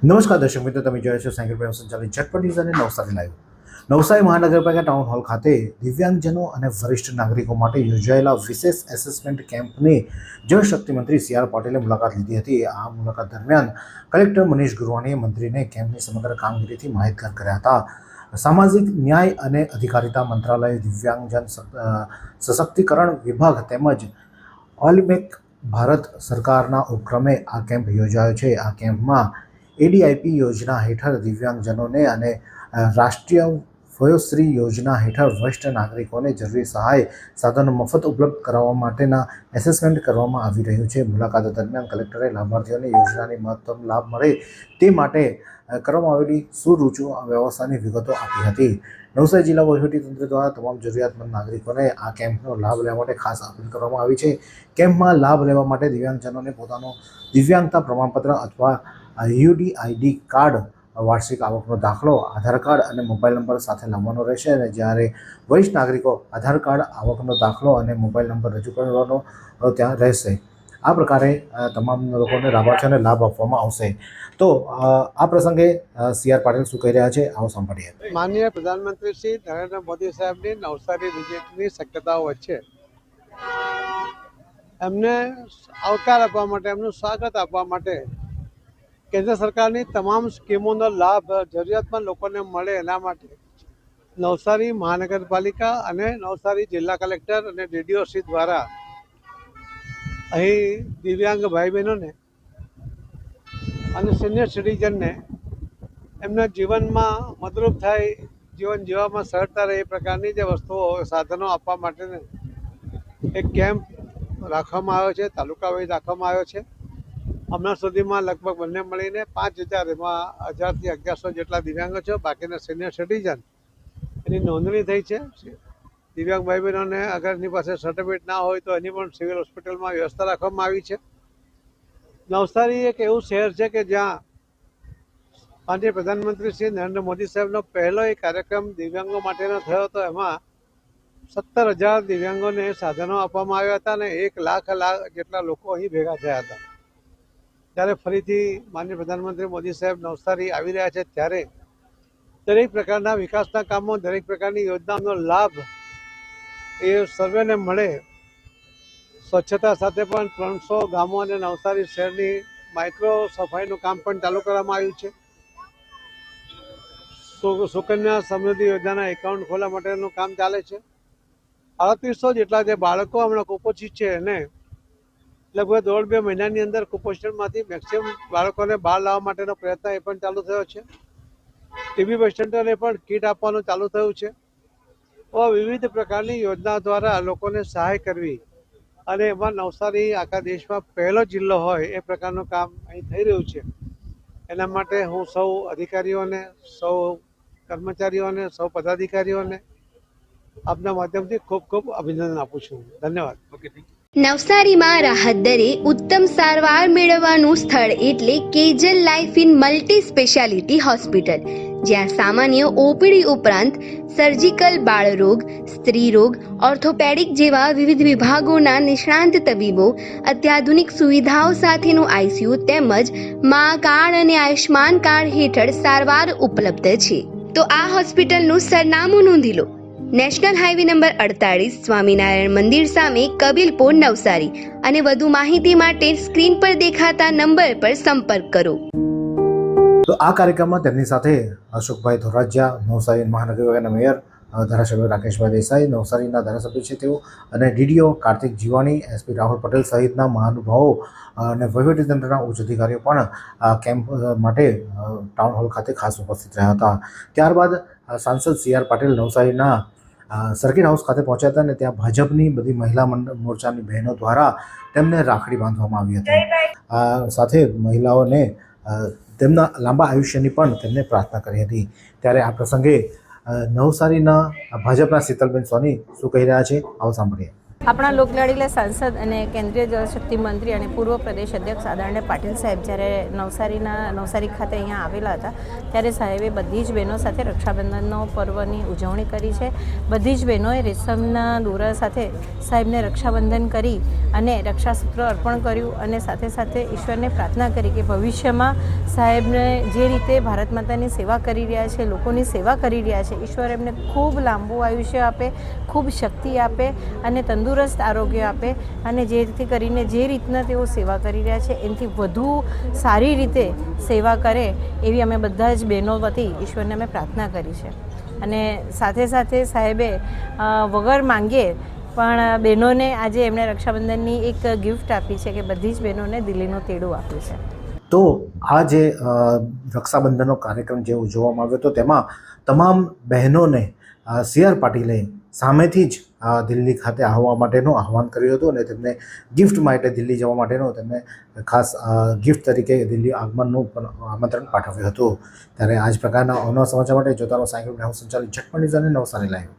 નમસ્કાર દર્શક મિત્રો, તમે જોઈ છો સાયકલ પ્રેમ સંચાલિત ઝટપટ ન્યૂઝ અને નવસારી લાઈવ. નવસારી મહાનગરપાલિકા ટાઉન હોલ ખાતે દિવ્યાંગજનો અને વરિષ્ઠ નાગરિકો માટે યોજાયેલા વિશેષ એસેસમેન્ટ કેમ્પની જળશક્તિ મંત્રી સી.આર. પાટીલે મુલાકાત લીધી હતી. આ મુલાકાત દરમિયાન કલેક્ટર મનીષ ગુરવાણીએ મંત્રીને કેમ્પની સમગ્ર કામગીરીથી માહિતગાર કર્યા હતા. સામાજિક ન્યાય અને અધિકારિતા મંત્રાલય, દિવ્યાંગજન સશક્તિકરણ વિભાગ તેમજ ઓલિમ્પિક ભારત સરકારના ઉપક્રમે આ કેમ્પ યોજાયો છે. આ કેમ્પમાં એડીઆઈપી યોજના હેઠળ દિવ્યાંગજનોને અને રાષ્ટ્રીય વયોશ્રી યોજના હેઠળ વરિષ્ઠ નાગરિકોને જરૂરી સહાય સાધનો મફત ઉપલબ્ધ કરાવવા માટેના એસેસમેન્ટ કરવામાં આવી રહ્યું છે. મુલાકાત દરમિયાન કલેક્ટરે લાભાર્થીઓને યોજનાની મહત્તમ લાભ મળે તે માટે કરવામાં આવેલી સુરુચિ વ્યવસ્થાની વિગતો આપી હતી. નવસારી જિલ્લા વહીવટીતંત્ર દ્વારા તમામ જરૂરિયાતમંદ નાગરિકોને આ કેમ્પનો લાભ લેવા માટે ખાસ અપીલ કરવામાં આવી છે. કેમ્પમાં લાભ લેવા માટે દિવ્યાંગજનોને પોતાનો દિવ્યાંગતા પ્રમાણપત્ર અથવા યુડીઆઈડી કાર્ડ, વાર્ષિક આવકનો દાખલો, આધાર કાર્ડ અને મોબાઈલ નંબર સાથે લાવવાનો રહેશે. અને જ્યારે વરિષ્ઠ નાગરિકો આધાર કાર્ડ, આવકનો દાખલો અને મોબાઈલ નંબર રજૂ કરવાનો ત્યાં રહેશે. આ પ્રકારે તમામ લોકોને લાભાર્થીઓને લાભ આપવામાં આવશે. તો આ પ્રસંગે સી.આર. પાટીલ શું કહી રહ્યા છે, આવો સાંભળીએ. માનનીય પ્રધાનમંત્રી શ્રી નરેન્દ્ર મોદી સાહેબની નવસારી વિઝિટની શક્યતાઓ વચ્ચે એમને આવકાર આપવા માટે, એમનું સ્વાગત આપવા માટે કેન્દ્ર સરકારની તમામ સ્કીમોનો લાભ જરૂરિયાતમંદ લોકોને મળે એના માટે નવસારી મહાનગરપાલિકા અને નવસારી જિલ્લા કલેક્ટર અને ડીડીઓસી દ્વારા અહીં દિવ્યાંગ ભાઈ બહેનોને અને સિનિયર સિટીઝનને એમના જીવનમાં મદદરૂપ થાય, જીવન જીવવામાં સરળતા રહે એ પ્રકારની જે વસ્તુઓ, સાધનો આપવા માટેને એક કેમ્પ રાખવામાં આવ્યો છે, તાલુકા વાઇઝ રાખવામાં આવ્યો છે. હમણાં સુધીમાં લગભગ બંને મળીને 5,000, એમાં 1,000થી 1,100 જેટલા દિવ્યાંગો છે. બાકીના સિનિયર સિટીઝન એની નોંધણી થઈ છે. દિવ્યાંગ ભાઈ બહેનોને અગર એની પાસે સર્ટિફિકેટ ના હોય તો એની પણ સિવિલ હોસ્પિટલમાં વ્યવસ્થા રાખવામાં આવી છે. નવસારી એક એવું શહેર છે કે જ્યાં માનનીય પ્રધાનમંત્રી શ્રી નરેન્દ્ર મોદી સાહેબનો પહેલો એક કાર્યક્રમ દિવ્યાંગો માટેનો થયો હતો. એમાં 17,000 દિવ્યાંગોને સાધનો આપવામાં આવ્યા હતા અને 1 લાખ જેટલા લોકો અહીં ભેગા થયા હતા. ત્યારે ફરીથી માનનીય પ્રધાનમંત્રી મોદી સાહેબ નવસારી આવી રહ્યા છે ત્યારે દરેક પ્રકારના વિકાસના કામો, દરેક પ્રકારની યોજનાનો લાભ એ સર્વેને મળે. સ્વચ્છતા સાથે પણ 300 ગામો અને નવસારી શહેરની માઇક્રો સફાઈનું કામ પણ ચાલુ કરવામાં આવ્યું છે. સુકન્યા સમૃદ્ધિ યોજનાના એકાઉન્ટ ખોલવા માટેનું કામ ચાલે છે. 3800 જેટલા જે બાળકો હમણાં કુપોષિત છે એને લગભગ 1.5-2 મહિનાની અંદર કુપોષણમાંથી મેક્સિમમ બાળકોને બહાર લાવવા માટેનો પ્રયત્ન એ પણ ચાલુ થયો છે. ટીબી પેશન્ટોને પણ કીટ આપવાનું ચાલુ થયું છે. વિવિધ પ્રકારની યોજના દ્વારા લોકોને સહાય કરવી અને એમાં નવસારી આખા દેશમાં પહેલો જિલ્લો હોય એ પ્રકારનું કામ અહીં થઈ રહ્યું છે. એના માટે હું સૌ અધિકારીઓને, સૌ કર્મચારીઓને, સૌ પદાધિકારીઓને આપના માધ્યમથી ખૂબ ખૂબ અભિનંદન આપું છું. ધન્યવાદ. નવસારીમાં રાહત દરે ઉત્તમ સારવાર મેળવવાનું સ્થળ એટલે Kejal life in multi speciality hospital, જ્યાં સામાન્ય ઓપીડી ઉપરાંત સર્જિકલ, બાળરોગ, સ્ત્રી રોગ, ઓર્થોપેડિક જેવા વિવિધ વિભાગોના નિષ્ણાંત તબીબો, અત્યાધુનિક સુવિધાઓ સાથેનું આઈસીયુ તેમજ મા કાર્ડ અને આયુષ્માન કાર્ડ હેઠળ સારવાર ઉપલબ્ધ છે. તો આ હોસ્પિટલનું સરનામું નોંધી લો. નેશનલ હાઈવે નંબર 48, સ્વામિનારાયણ મંદિર સામે, કબીલપુર, નવસારી. અને વધુ માહિતી માટે સ્ક્રીન પર દેખાતા નંબર પર સંપર્ક કરો. તો આ કાર્યક્રમમાં તેમની સાથે અશોકભાઈ ધોરાજીયા, નવસારી મહાનગરપાલિકાના મેયર, ધારાસભ્ય રાકેશભાઈ દેસાઈ, નવસારીના ધારાસભ્ય છે તેઓ, અને ડીડીઓ કાર્તિક જીવાણી, એસપી રાહુલ પટેલ સહિતના મહાનુભાવો અને વહીવટીતંત્રના ઉચ્ચ અધિકારીઓ પણ આ કેમ્પ માટે ટાઉન હોલ ખાતે ખાસ ઉપસ્થિત રહ્યા હતા. ત્યારબાદ સાંસદ સી.આર. પાટીલ નવસારીના સર્કિટ હાઉસ ખાતે પહોંચ્યા હતા અને ત્યાં ભાજપની બધી મહિલા મોરચાની બહેનો દ્વારા તેમને રાખડી બાંધવામાં આવી હતી. સાથે મહિલાઓને તેમના લાંબા આયુષ્યની પણ તેમને પ્રાર્થના કરી હતી. ત્યારે આ પ્રસંગે નવસારીના ભાજપના શીતલબેન સોની શું કહી રહ્યા છે, આવો સાંભળીએ. આપણા લોકલાડીલા સાંસદ અને કેન્દ્રીય જળશક્તિ મંત્રી અને પૂર્વ પ્રદેશ અધ્યક્ષ આદરણીય પાટીલ સાહેબ જ્યારે નવસારી ખાતે અહીંયા આવેલા હતા ત્યારે સાહેબે બધી જ બહેનો સાથે રક્ષાબંધનનો પર્વની ઉજવણી કરી છે. બધી જ બહેનોએ રેશમના દોરા સાથે સાહેબને રક્ષાબંધન કરી અને રક્ષાસૂત્ર અર્પણ કર્યું અને સાથે સાથે ઈશ્વરને પ્રાર્થના કરી કે ભવિષ્યમાં સાહેબને જે રીતે ભારત માતાની સેવા કરી રહ્યા છે, લોકોની સેવા કરી રહ્યા છે, ઈશ્વર એમને ખૂબ લાંબુ આયુષ્ય આપે, ખૂબ શક્તિ આપે અને તંદુરસ્ત આરોગ્ય આપે અને જેથી કરીને જે રીતના તેઓ સેવા કરી રહ્યા છે એનાથી વધુ સારી રીતે સેવા કરે એવી અમે બધા જ બહેનો વતી ઈશ્વરને અમે પ્રાર્થના કરી છે. અને સાથે સાથે સાહેબે વગર માંગીએ પણ બહેનોને આજે એમણે રક્ષાબંધનની એક ગિફ્ટ આપી છે કે બધી જ બહેનોને દિલ્હીનું તેડું આપ્યું છે. તો આ જે રક્ષાબંધનનો કાર્યક્રમ જે ઉજવવામાં આવ્યો હતો તેમાં તમામ બહેનોને CR પાટીલે સામેથી જ દિલ્હી ખાતે આવવા માટેનું આહવાન કર્યું હતું અને તેમને ગિફ્ટ માટે દિલ્હી જવા માટેનું તેમને ખાસ ગિફ્ટ તરીકે દિલ્હી આગમનનું પણ આમંત્રણ પાઠવ્યું હતું. ત્યારે આ જ પ્રકારના અવનવા સમાચાર માટે જોતા રહો સાયકલ ગ્રાહક સંચાલિત ઝટપટ ન્યૂઝ અને નવસારી લાઈવ.